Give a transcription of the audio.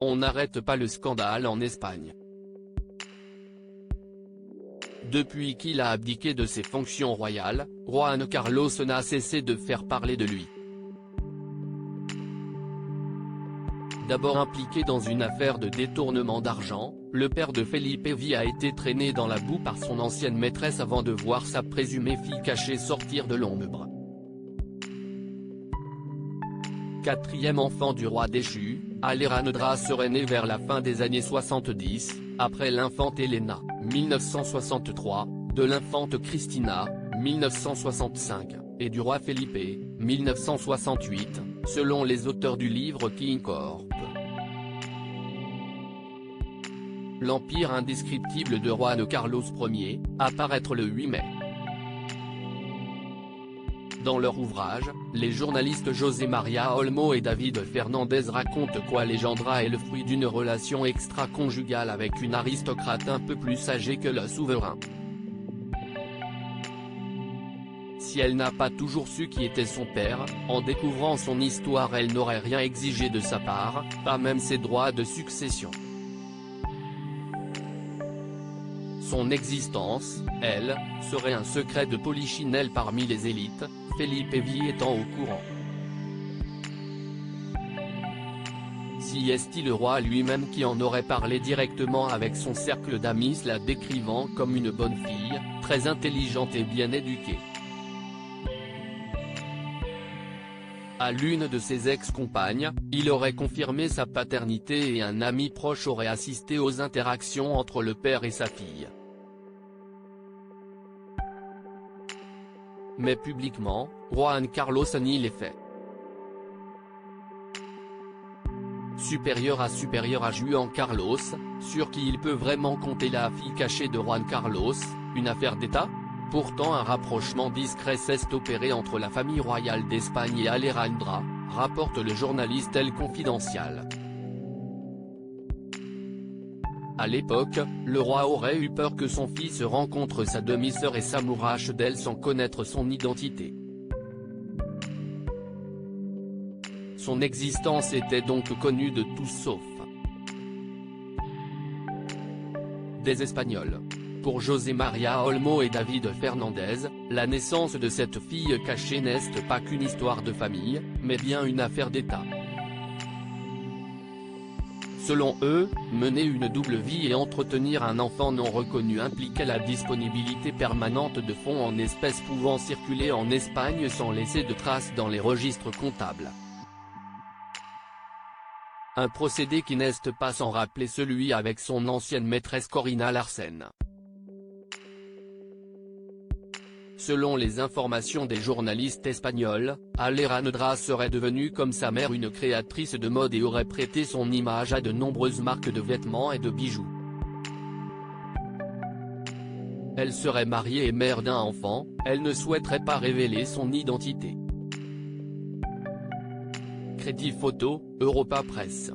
on n'arrête pas le scandale en Espagne. Depuis qu'il a abdiqué de ses fonctions royales, Juan Carlos n'a cessé de faire parler de lui. D'abord impliqué dans une affaire de détournement d'argent, le père de Felipe V a été traîné dans la boue par son ancienne maîtresse avant de voir sa présumée fille cachée sortir de l'ombre. Quatrième enfant du roi déchu, Alejandra serait née vers la fin des années 70, après l'infante Elena, 1963, de l'infante Cristina, 1965, et du roi Felipe, 1968, selon les auteurs du livre King Corp. L'empire indescriptible de Juan Carlos Ier, à paraître le 8 mai. Dans leur ouvrage, les journalistes José María Olmo et David Fernandez racontent qu'Alejandra est le fruit d'une relation extra-conjugale avec une aristocrate un peu plus âgée que le souverain. Si elle n'a pas toujours su qui était son père, en découvrant son histoire elle n'aurait rien exigé de sa part, pas même ses droits de succession. Son existence, elle, serait un secret de polichinelle parmi les élites, Felipe V étant au courant. Si est-il le roi lui-même qui en aurait parlé directement avec son cercle d'amis, la décrivant comme une bonne fille, très intelligente et bien éduquée. À l'une de ses ex-compagnes, il aurait confirmé sa paternité et un ami proche aurait assisté aux interactions entre le père et sa fille. Mais publiquement, Juan Carlos nie les faits. Supérieur à Juan Carlos, sur qui il peut vraiment compter la fille cachée de Juan Carlos, une affaire d'État? Pourtant un rapprochement discret s'est opéré entre la famille royale d'Espagne et Alejandra, rapporte le journaliste El Confidencial. À l'époque, le roi aurait eu peur que son fils rencontre sa demi-sœur et s'amourache d'elle sans connaître son identité. Son existence était donc connue de tous sauf des Espagnols. Pour José María Olmo et David Fernandez, la naissance de cette fille cachée n'est pas qu'une histoire de famille, mais bien une affaire d'État. Selon eux, mener une double vie et entretenir un enfant non reconnu impliquait la disponibilité permanente de fonds en espèces pouvant circuler en Espagne sans laisser de traces dans les registres comptables. Un procédé qui n'est pas sans rappeler celui avec son ancienne maîtresse Corina Larsen. Selon les informations des journalistes espagnols, Alejandra serait devenue comme sa mère une créatrice de mode et aurait prêté son image à de nombreuses marques de vêtements et de bijoux. Elle serait mariée et mère d'un enfant, elle ne souhaiterait pas révéler son identité. Crédit photo, Europa Presse.